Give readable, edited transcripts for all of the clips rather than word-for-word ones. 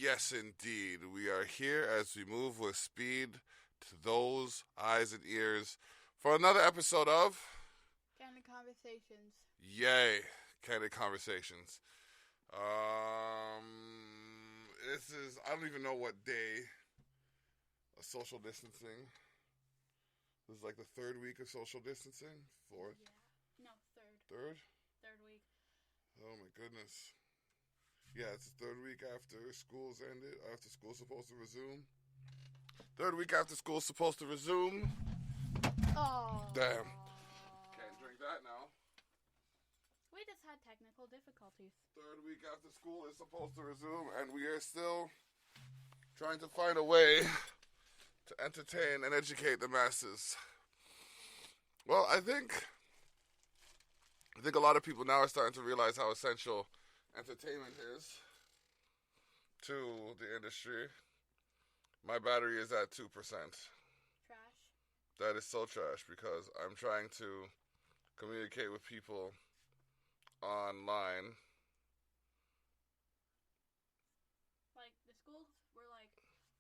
Yes, indeed. We are here as we move with speed to those eyes and ears for another episode of Candid Conversations. Yay, Candid Conversations. This is, I don't even know what day of social distancing. This is like the third week of social distancing? Fourth? Yeah. No, third. Third? Third week. Oh my goodness. Yeah, it's the third week after school's ended, after school's supposed to resume. Third week after school's supposed to resume. Oh. Damn. Can't drink that now. We just had technical difficulties. Third week after school is supposed to resume, and we are still trying to find a way to entertain and educate the masses. Well, I think a lot of people now are starting to realize how essential entertainment is to the industry. My battery is at 2%. Trash. That is so trash because I'm trying to communicate with people online. Like, the schools were like,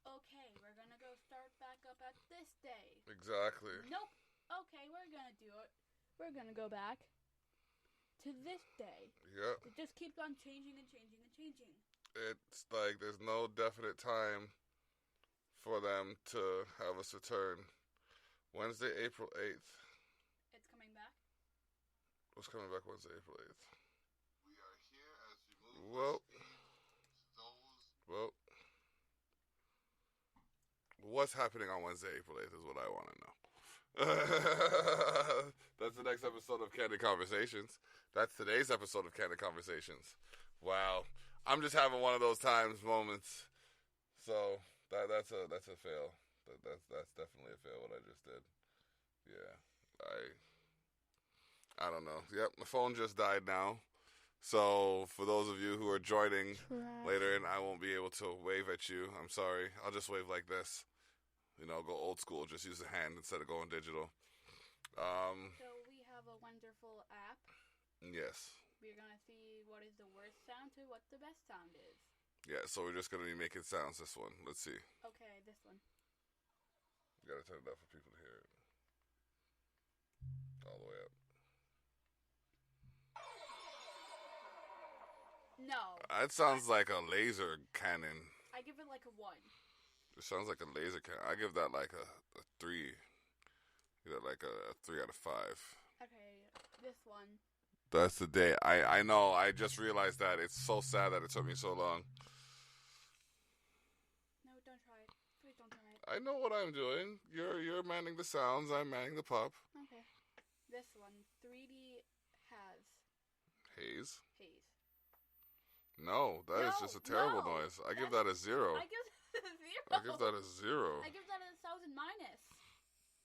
okay, we're gonna go start back up at this day. Exactly. Nope. Okay, we're gonna do it. We're gonna go back to this day. Yep. It just keeps on changing and changing and changing. It's like there's no definite time for them to have us return. Wednesday, April 8th. It's coming back? What's coming back Wednesday, April 8th? We are here as we move. Well, what's happening on Wednesday, April 8th is what I want to know. That's the next episode of Candid Conversations. That's today's episode of Candid Conversations. Wow. I'm just having one of those moments. So that's a fail. That's definitely a fail what I just did. Yeah. I don't know. Yep, my phone just died now. So for those of you who are joining later and I won't be able to wave at you, I'm sorry. I'll just wave like this. You know, go old school. Just use the hand instead of going digital. So we have a wonderful app. Yes. We're going to see what is the worst sound to what the best sound is. Yeah, so we're just going to be making sounds this one. Let's see. Okay, this one. You got to turn it up for people to hear it. All the way up. No. That sounds like a laser cannon. I give it like a 1. It sounds like a laser cannon. I give that like a 3. Give that like a 3 out of 5. Okay, this one. That's the day. I know. I just realized that. It's so sad that it took me so long. No, don't try it. Please don't try it. I know what I'm doing. You're manning the sounds. I'm manning the pop. Okay. This one. 3D has. Haze? Haze. No, that is just a terrible noise. I give that a 0. I give that a 0. I give that a 0. I give that a 1,000 minus.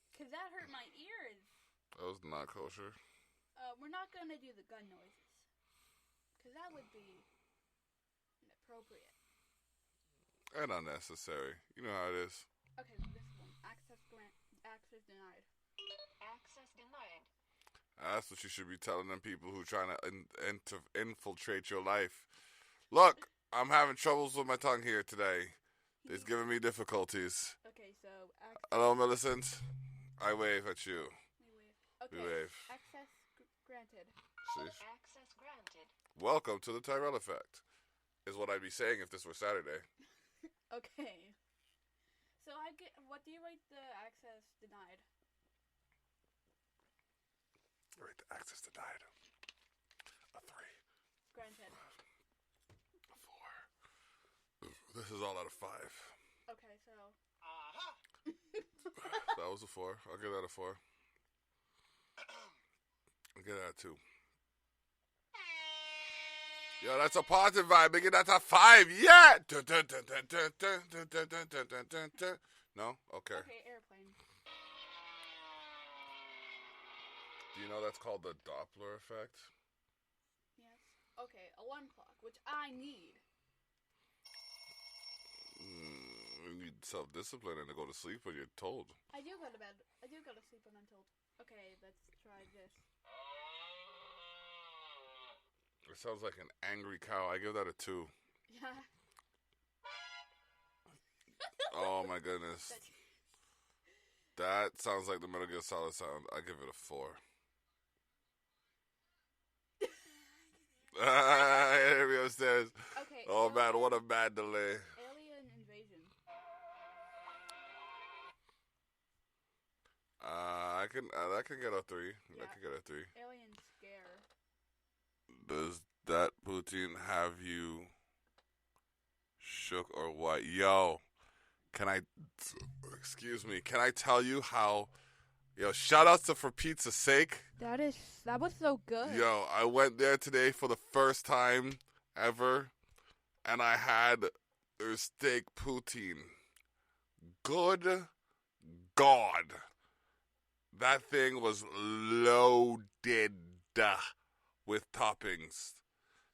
Because that hurt my ears. That was not kosher. We're not going to do the gun noises. Because that would be inappropriate. And unnecessary. You know how it is. Okay, this one. Access denied. Access denied. That's what you should be telling them people who trying to infiltrate your life. Look, I'm having troubles with my tongue here today. It's giving me difficulties. Okay, so... Hello, Millicent. I wave at you. We wave. Okay, We wave. access granted. See? Access granted. Welcome to the Tyrell Effect, is what I'd be saying if this were Saturday. Okay. So what do you rate the access denied? Right, the access denied. A 3. Granted. A 4. This is all out of 5. Okay, so... That was a 4. I'll give that a 4. I'll give that a 2. Yo, that's a positive vibe, nigga. That's a 5. Yeah! No? Okay. Okay, airplane. Do you know that's called the Doppler effect? Yes. Okay, alarm clock, which I need. You need self-discipline and to go to sleep when you're told. I do go to bed. I do go to sleep when I'm told. Okay, let's try this. It sounds like an angry cow. I give that a 2. Yeah. Oh my goodness. That sounds like the Metal Gear Solid sound. I give it a 4. Here we upstairs. Okay. Oh man, what a bad delay. Alien invasion. I can get a 3. Yeah. I can get a 3. Alien scare. Does that poutine have you shook or what? Yo, excuse me, can I tell you how, shout outs to For Pizza's Sake. That was so good. Yo, I went there today for the first time ever, and I had their steak poutine. Good God. That thing was loaded with toppings.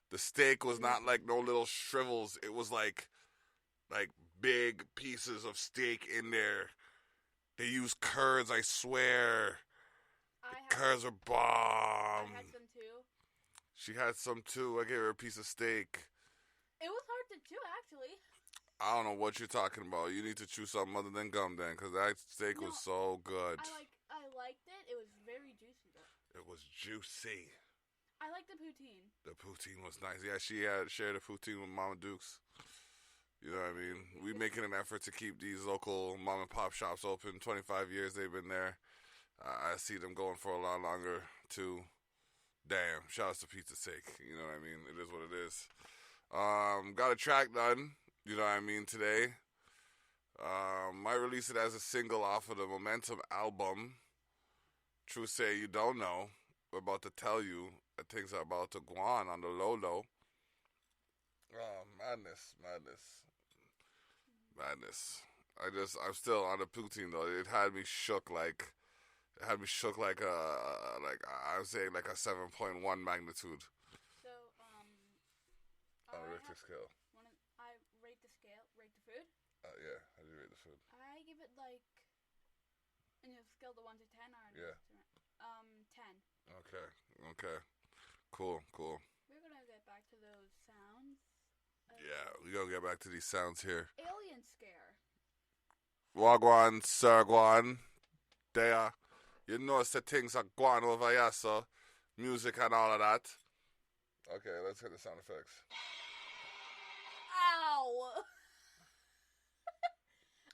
The steak was not like no little shrivels. It was like big pieces of steak in there. They use curds, I swear. The curds are bomb. I had some too. She had some too. I gave her a piece of steak. It was hard to chew, actually. I don't know what you're talking about. You need to chew something other than gum then, because that steak was so good. I liked it. It was very juicy, though. It was juicy. I like the poutine. The poutine was nice. Yeah, she had shared a poutine with Mama Dukes. You know what I mean? We making an effort to keep these local mom and pop shops open. 25 years they've been there. I see them going for a lot longer too. Damn, shout out to Pizza's Sake. You know what I mean? It is what it is. Got a track done. You know what I mean? Today. Might release it as a single off of the Momentum album. True say you don't know. We're about to tell you that things are about to go on the low. Oh, madness. I'm still on the poutine though. It had me shook like I'm saying like a 7.1 magnitude. So, on a Richter scale. I rate the food. Yeah, how do you rate the food? I give it like, in a scale of 1 to 10, or 10. Okay. Cool. We're gonna get back to those sounds. Yeah, we gonna get back to these sounds here. Alien scare. Wagwan, Sir Guan. There. You know the things are going over here, so music and all of that. Okay, let's hit the sound effects. Ow!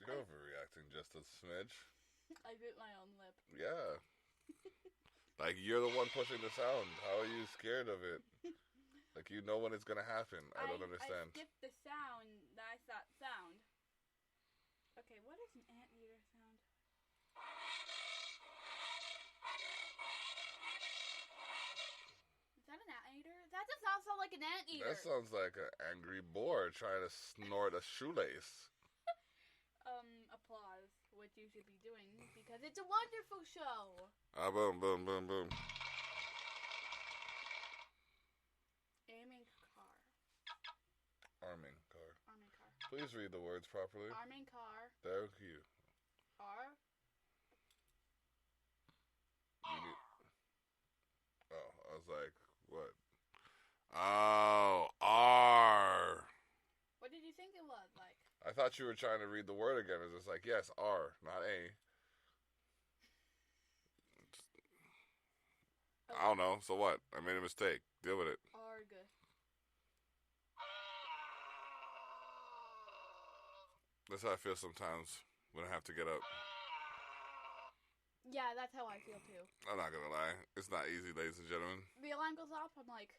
You're overreacting just a smidge. I bit my own lip. Yeah. Like, you're the one pushing the sound. How are you scared of it? Like, you know when it's gonna happen. I don't understand. I skipped the sound. That's that sound. Okay, what is an anteater sound? Is that an anteater? That does not sound like an anteater. That sounds like an angry boar trying to snort a shoelace. Applause, what you should be doing, because it's a wonderful show. Boom. Arming car. Please read the words properly. Arming car. Thank you. R. Oh, I was like, what? Oh, R. What did you think it was like? I thought you were trying to read the word again. It's just like, yes, R, not A. I don't know. So what? I made a mistake. Deal with it. Arg. That's how I feel sometimes when I have to get up. Yeah, that's how I feel too. I'm not gonna lie. It's not easy, ladies and gentlemen. The alarm goes off, I'm like,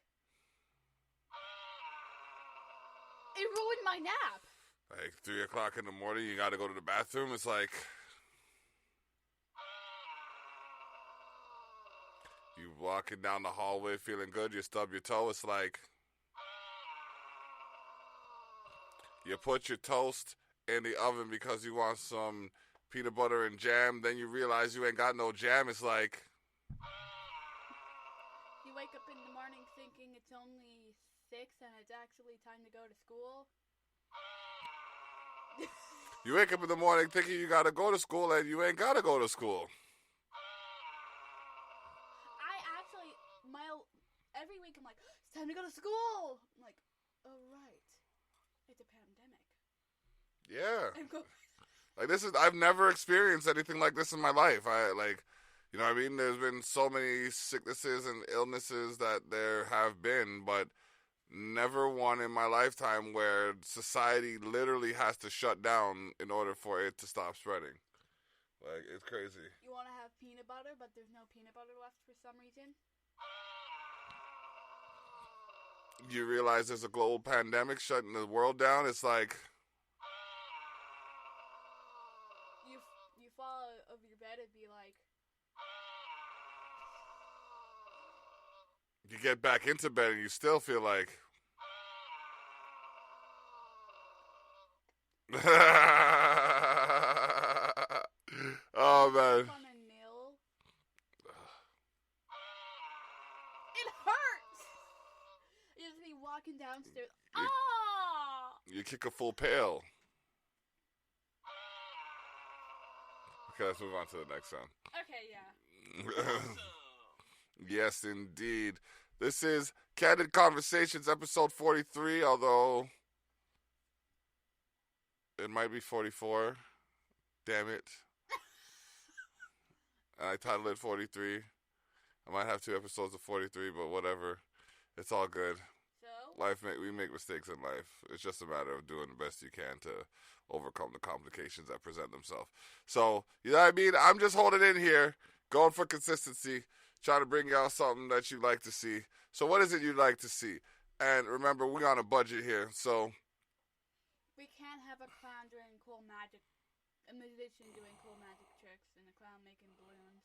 it ruined my nap. Like 3 o'clock in the morning, you gotta go to the bathroom. It's like you walking down the hallway feeling good, you stub your toe. It's like you put your toast in the oven because you want some peanut butter and jam. Then you realize you ain't got no jam. It's like you wake up in the morning thinking it's only 6 and it's actually time to go to school. You wake up in the morning thinking you gotta go to school and you ain't gotta go to school. Every week I'm like, it's time to go to school. I'm like, oh right, it's a pandemic. Yeah. and go. Like I've never experienced anything like this in my life. You know what I mean? There's been so many sicknesses and illnesses that there have been, but never one in my lifetime where society literally has to shut down in order for it to stop spreading. Like, it's crazy. You want to have peanut butter, but there's no peanut butter left for some reason? You realize there's a global pandemic shutting the world down? It's like... You fall out of your bed and be like... You get back into bed and you still feel like... Oh, man. On a nail. It hurts! You just be walking downstairs. You kick a full pail. Okay, let's move on to the next sound. Okay, yeah. Yes, indeed. This is Candid Conversations, episode 43, although it might be 44. Damn it. I titled it 43. I might have 2 episodes of 43, but whatever. It's all good. So? We make mistakes in life. It's just a matter of doing the best you can to overcome the complications that present themselves. So, you know what I mean? I'm just holding in here, going for consistency, trying to bring y'all something that you like to see. So what is it you'd like to see? And remember, we're on a budget here, so... We can't have a clown doing cool magic, a musician doing cool magic tricks, and a clown making balloons.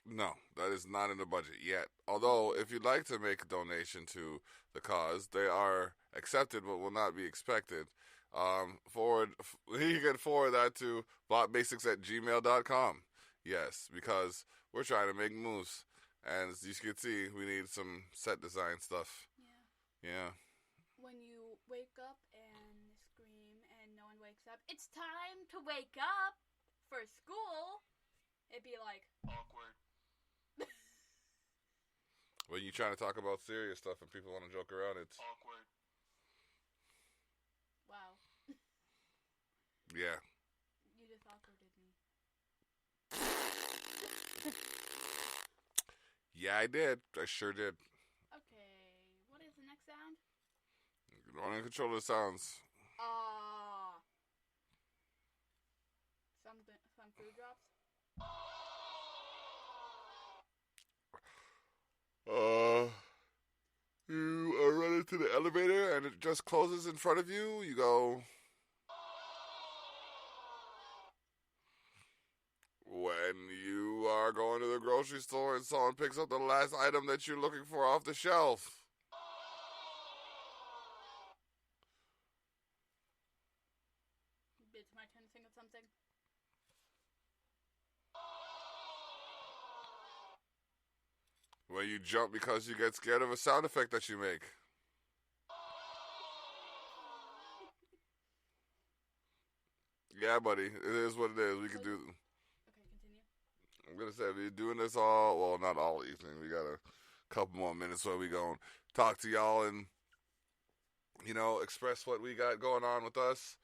No, that is not in the budget yet. Although, if you'd like to make a donation to the cause, they are accepted but will not be expected. You can forward that to botbasics@gmail.com. Yes, because we're trying to make moves. And as you can see, we need some set design stuff. Yeah. When you wake up and scream and no one wakes up, it's time to wake up for school. It'd be like... Awkward. When you're trying to talk about serious stuff and people want to joke around, it's... Awkward. Wow. Yeah. You just awkwarded me. Yeah, I did. I sure did. Okay, what is the next sound? You don't control the sounds. Some food drops. You are running to the elevator and it just closes in front of you. You go... When you are going to the grocery store and someone picks up the last item that you're looking for off the shelf. It's my turn to think of something. When you jump because you get scared of a sound effect that you make. Yeah, buddy. It is what it is. We can do... Okay, continue. I'm going to say, we're doing this not all evening. We got a couple more minutes where we going to talk to y'all and, express what we got going on with us.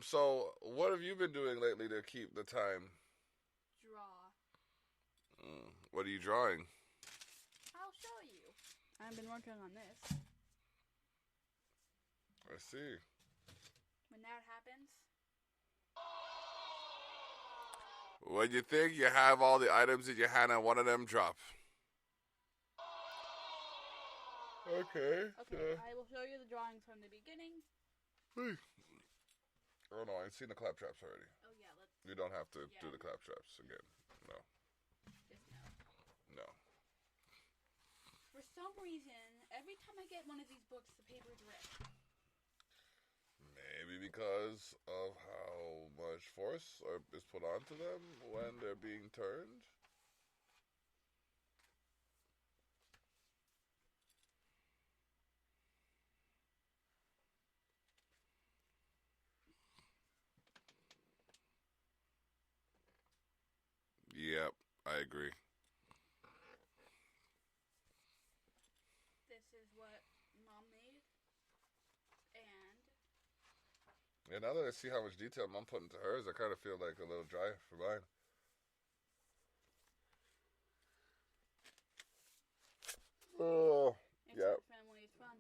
So, what have you been doing lately to keep the time? Draw. What are you drawing? I'll show you. I've been working on this. I see. When that happens... When you think you have all the items in your hand and one of them drop. Okay. Okay, I will show you the drawings from the beginning. Oh no, I've seen the claptraps already. Oh yeah, let's... You don't have to do the claptraps again. No. Just no. No. For some reason, every time I get one of these books, the paper's ripped. Maybe because of how much force is put onto them when they're being turned. Yep, I agree. This is what Mom made. And... Yeah, now that I see how much detail Mom put into hers, I kind of feel like a little dry for mine. Oh, yeah. Family is fun.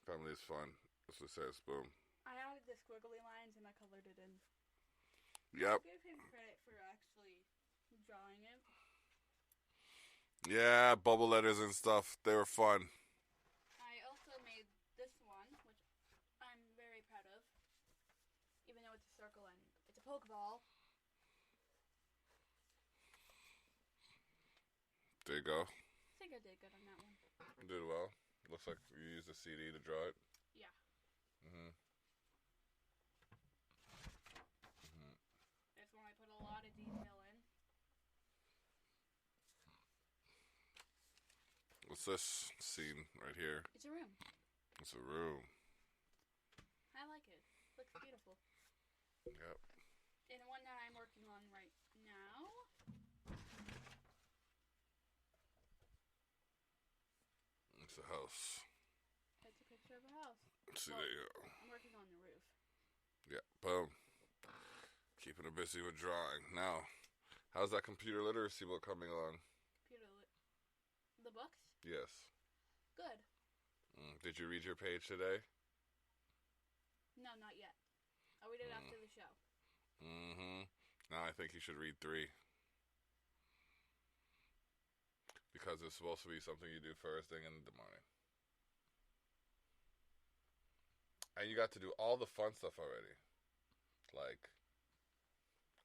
Family is fun. That's what it says. Boom. I added the squiggly lines and I colored it in. Yep. I give him credit for actually drawing it. Yeah, bubble letters and stuff. They were fun. I also made this one, which I'm very proud of. Even though it's a circle and it's a Pokeball. There you go. I think I did good on that one. You did well. Looks like you used a CD to draw it. Yeah. This one I put a lot of detail in. What's this scene right here? It's a room. It's a room. I like it. Looks beautiful. Yep. And the one that I'm working on right now. It's a house. It's a picture of a house. See, Well, there you go. I'm working on the roof. Yeah, boom. Keeping her busy with drawing. Now, how's that computer literacy book coming along? The books? Yes. Good. Did you read your page today? No, not yet. I'll read it after the show. Now I think you should read 3. Because it's supposed to be something you do first thing in the morning. And you got to do all the fun stuff already. Like,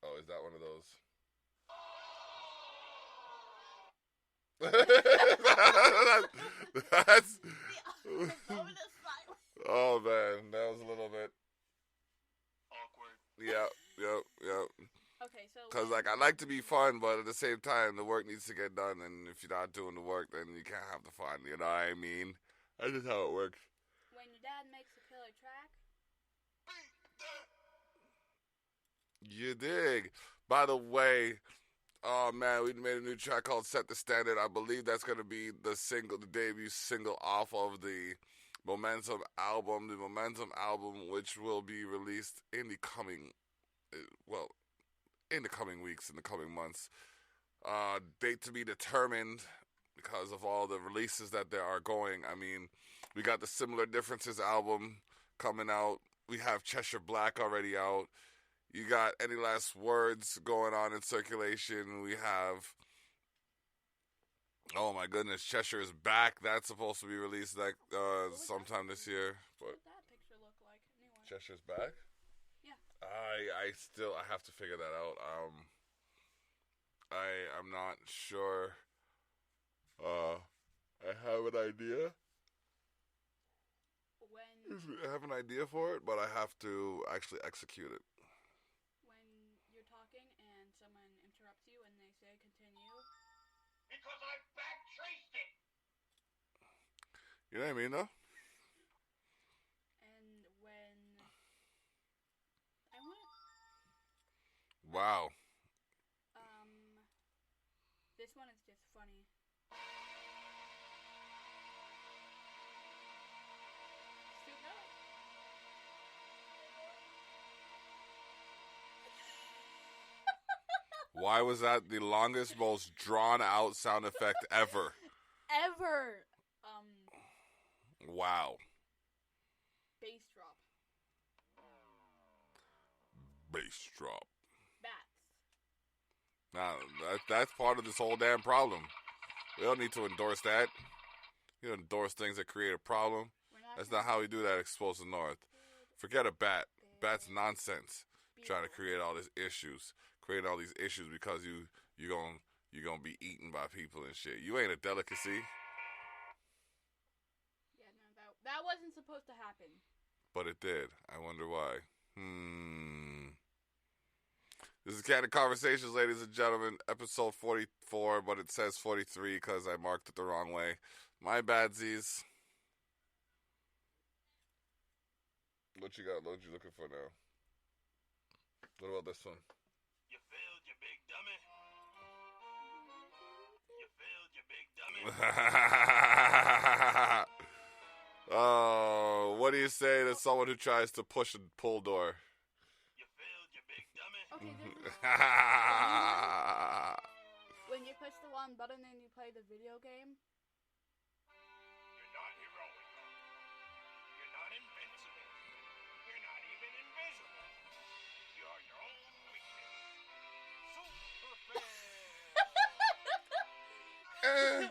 oh, is that one of those? That's oh man, that was a little bit Awkward. Yep. Okay, so Because like I like to be fun, but at the same time, the work needs to get done. And if you're not doing the work, then you can't have the fun. You know what I mean? That's just how it works. when your dad makes a killer track, You dig? By the way, oh man, we made a new track called "Set the Standard." I believe that's gonna be the debut single off of the Momentum album. The Momentum album, which will be released in the coming, in the coming weeks, in the coming months. Date to be determined because of all the releases that there are going. I mean, we got the Similar Differences album coming out. We have Cheshire Black already out. You got Any Last Words going on in circulation. We have, oh my goodness, Cheshire is Back. That's supposed to be released like sometime this year. what But would that picture look like? New one. Cheshire's Back? Yeah. I have to figure that out. I'm not sure. I have an idea. When I have an idea for it, but I have to actually execute it. you're talking and someone interrupts you and they say continue. Because I backtraced it. You know what I mean, though? And when I want Wow. this one is just funny. Scoop up. Why was that the longest, most drawn-out sound effect ever? Ever. Wow. Bass drop. Bass drop. Bats. Nah, that's part of this whole damn problem. We don't need to endorse that. You don't endorse things that create a problem. That's not how we do that at Exposed North. Forget a bat. Bat's nonsense. Trying to create all these issues. Create all these issues because you gonna be eaten by people and shit. You ain't a delicacy. Yeah, no, that wasn't supposed to happen. But it did. I wonder why. This is Candid Conversations, ladies and gentlemen. Episode 44, but it says 43 because I marked it the wrong way. My badsies. What you got? What you looking for now? What about this one? You failed, you big dummy. You failed, you big dummy. Oh, what do you say to someone who tries to push a pull door? When you push the one button and you play the video game. You're not heroic. You're not invincible. You're not even invisible. You're your own weakness. Super fail.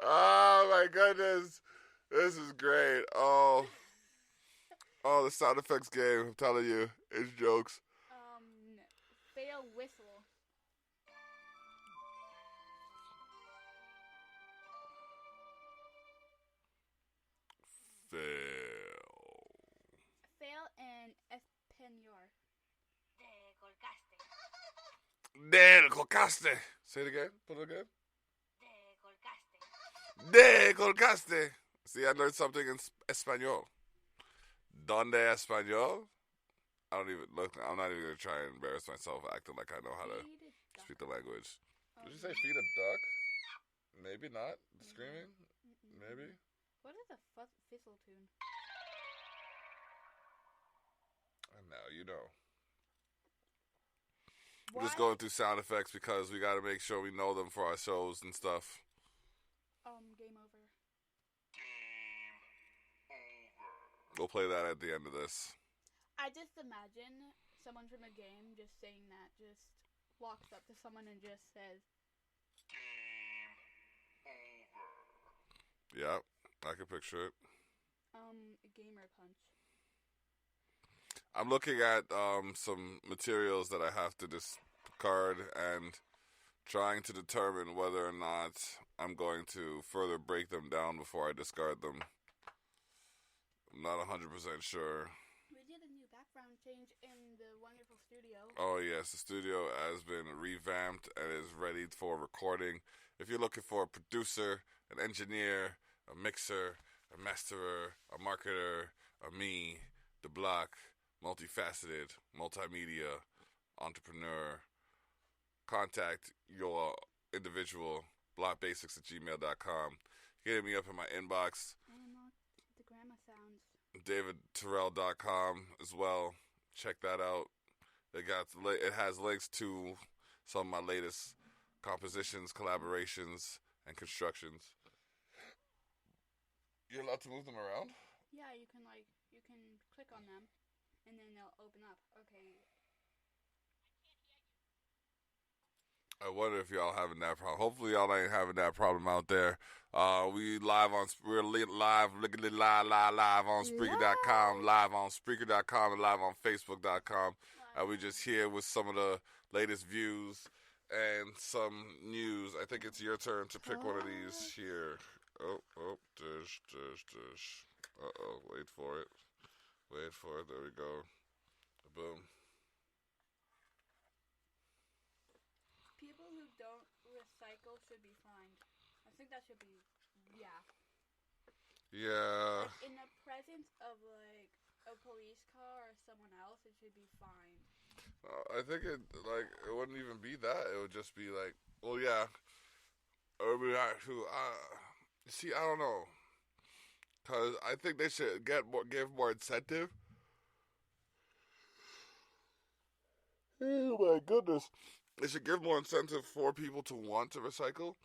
Oh my goodness. This is great. Oh, the sound effects game, I'm telling you, it's jokes. Fail whistle. Fail en español. Te colgaste. Del colgaste. Say it again. Put it again. Te colgaste. De colgaste. See, I learned something in español. Donde español? I don't even look. I'm not even gonna try and embarrass myself acting like I know how to speak the language. Did you say feed a duck? Maybe not. Screaming? Maybe. What is a fizzle tune? And now you know. Why? We're just going through sound effects because we got to make sure we know them for our shows and stuff. Game over. We'll play that at the end of this. I just imagine someone from a game just saying that, just walks up to someone and just says, Game over. Yeah, I can picture it. Gamer punch. I'm looking at some materials that I have to discard and trying to determine whether or not I'm going to further break them down before I discard them. I'm not 100% sure. We did a new background change in the wonderful studio. Oh, yes, the studio has been revamped and is ready for recording. If you're looking for a producer, an engineer, a mixer, a masterer, a marketer, a me, the block, multifaceted, multimedia, entrepreneur, contact your individual, blockbasics@gmail.com. Hit me up in my inbox. And the grandma sounds. DavidTerrell.com as well. Check that out. It has links to some of my latest compositions, collaborations, and constructions. You're allowed to move them around? Yeah, you can click on them, and then they'll open up. Okay. I wonder if y'all having that problem. Hopefully y'all ain't having that problem out there. We're live, live on Spreaker.com, live on Spreaker.com, and live on Facebook.com. And we just here with some of the latest views and some news. I think it's your turn to pick one of these here. Oh, dish. Uh-oh, wait for it. There we go. Boom. People who don't recycle should be fined. I think that should be, yeah. Yeah. Like in the presence of like a police car or someone else, it should be fined. I think it wouldn't even be that. It would just be like, well, yeah. See, I don't know. Because I think they should give more incentive. Oh, my goodness. They should give more incentive for people to want to recycle.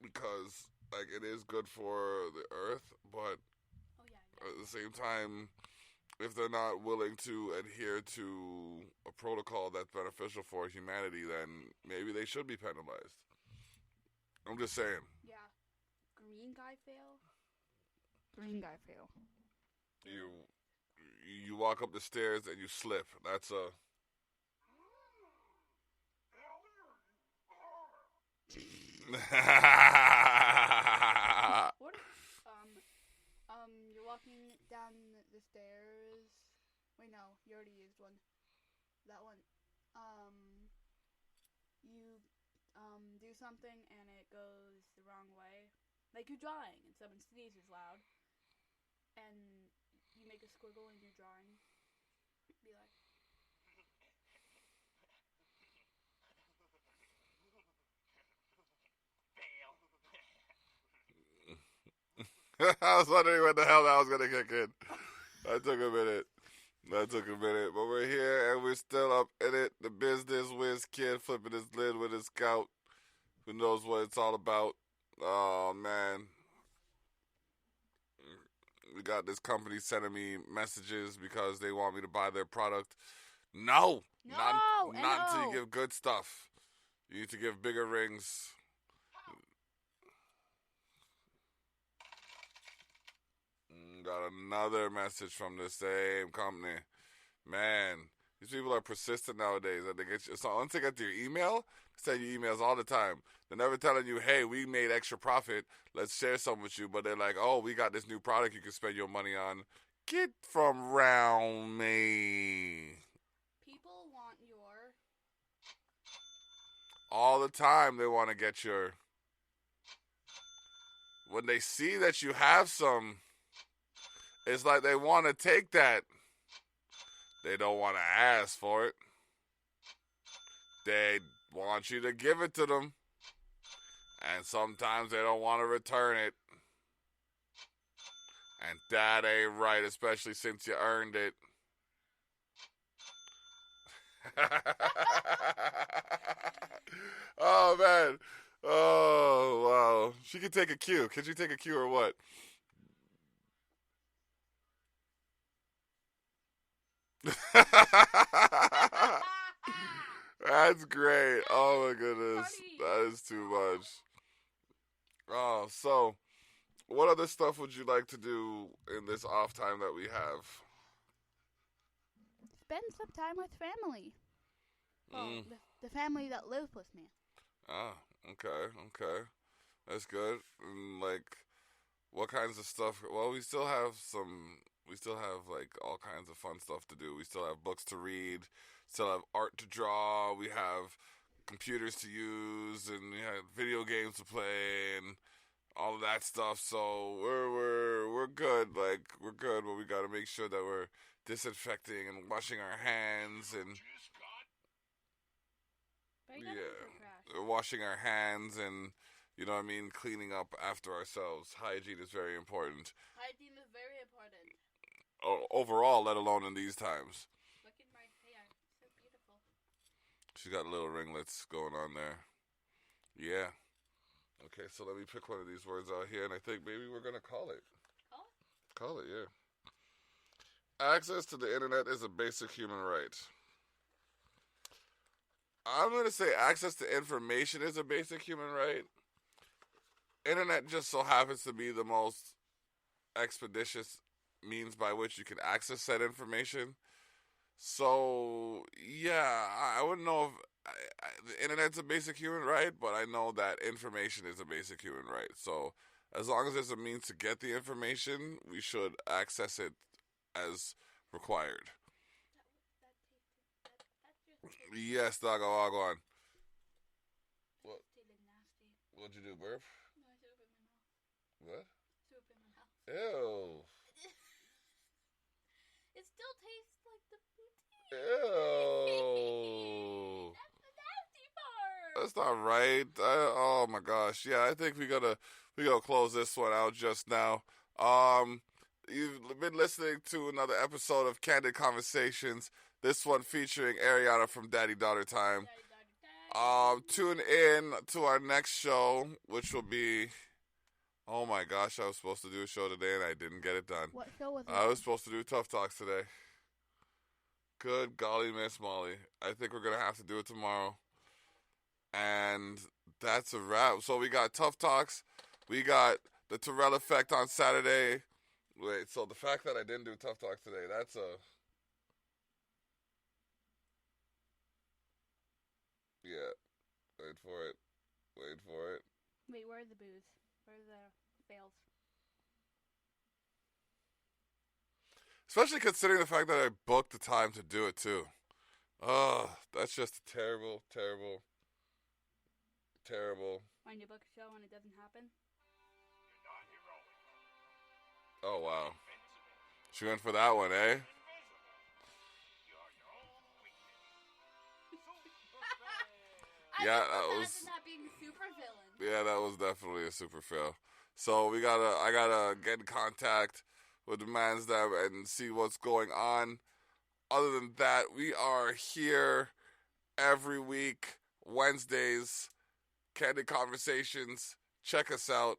Because, like, it is good for the earth. But at the same time, if they're not willing to adhere to a protocol that's beneficial for humanity, then maybe they should be penalized. I'm just saying. Yeah. Green guy fail. Green guy fail. You walk up the stairs and you slip. That's a... What? You're walking down the stairs. Wait, no, you already used one. That one. You do something and it goes the wrong way. Like you're drawing and someone sneezes loud, and you make a squiggle in your drawing. Be like. I was wondering when the hell that was going to kick in. That took a minute. But we're here and we're still up in it. The business whiz kid flipping his lid with his scout. Who knows what it's all about? Oh man. We got this company sending me messages because they want me to buy their product. No, not until you give good stuff. You need to give bigger rings. Got another message from the same company. Man, these people are persistent nowadays. They get you, so once they get your email, they send you emails all the time. They're never telling you, hey, we made extra profit. Let's share some with you. But they're like, oh, we got this new product you can spend your money on. Get from round me. People want your... All the time they want to get your... When they see that you have some... It's like they want to take that. They don't want to ask for it. They want you to give it to them. And sometimes they don't want to return it. And that ain't right, especially since you earned it. Oh, man. Oh, wow. She can take a cue. Can she take a cue or what? That's great. Oh my goodness. That is too much. Oh, so what other stuff would you like to do in this off time that we have? Spend some time with family. Well, the family that lives with me. Ah, okay. That's good. And like, what kinds of stuff? Well, we still have like all kinds of fun stuff to do. We still have books to read, still have art to draw, we have computers to use, and we have video games to play, and all of that stuff. So we're good. Like, we're good, but we got to make sure that we're disinfecting and washing our hands and we're washing our hands and, you know what I mean, cleaning up after ourselves. Hygiene is very important. Hygiene is very important. Overall, let alone in these times. Look at my hair. It's so beautiful. She's got little ringlets going on there. Yeah. Okay, so let me pick one of these words out here, and I think maybe we're going to call it. Call it, yeah. Access to the internet is a basic human right. I'm going to say access to information is a basic human right. Internet just so happens to be the most expeditious means by which you can access that information. So, yeah, I wouldn't know if the internet's a basic human right, but I know that information is a basic human right. So, as long as there's a means to get the information, we should access it as required. Yes, doggo, I'll go on. What? What'd you do, burp? No, I threw up in my mouth. What? Threw up in my mouth. Ew. It still tastes like the poutine. Ew. That's the nasty part. That's not right. Oh my gosh. Yeah, I think we gotta close this one out just now. You've been listening to another episode of Candid Conversations. This one featuring Aryanna from Daddy Daughter Time. Tune in to our next show, which will be... Oh my gosh, I was supposed to do a show today and I didn't get it done. What show was it? I was supposed to do Tough Talks today. Good golly, Miss Molly. I think we're going to have to do it tomorrow. And that's a wrap. So we got Tough Talks. We got the Terrell Effect on Saturday. Wait, so the fact that I didn't do Tough Talks today, that's a... Yeah. Wait for it. Wait, where are the booze? Where are the fails? Especially considering the fact that I booked the time to do it, too. Oh, that's just terrible. When you book a show and it doesn't happen? Oh, wow. She went for that one, eh? Yeah, that was... That being a super villain. Yeah, that was definitely a super fail. So I gotta get in contact what demands them and see what's going on. Other than that, we are here every week, Wednesdays, Candid Conversations. Check us out.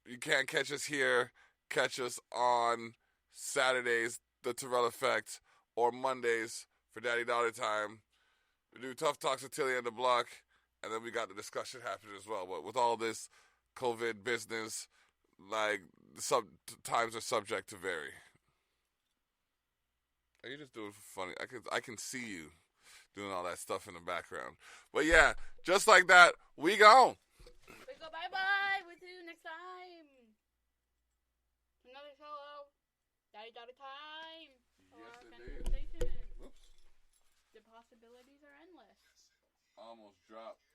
You can't catch us here. Catch us on Saturdays, The Terrell Effect, or Mondays for Daddy Daughter Time. We do Tough Talks with Tilly and the Block, and then we got the discussion happening as well. But with all this COVID business, like, times are subject to vary. Are you just doing it for funny? I can see you doing all that stuff in the background. But yeah, just like that, we gone. We go bye-bye. We'll see you next time. Another solo. Daddy Daughter Time. Yes, Our indeed. conversation. Whoops. The possibilities are endless. Almost dropped.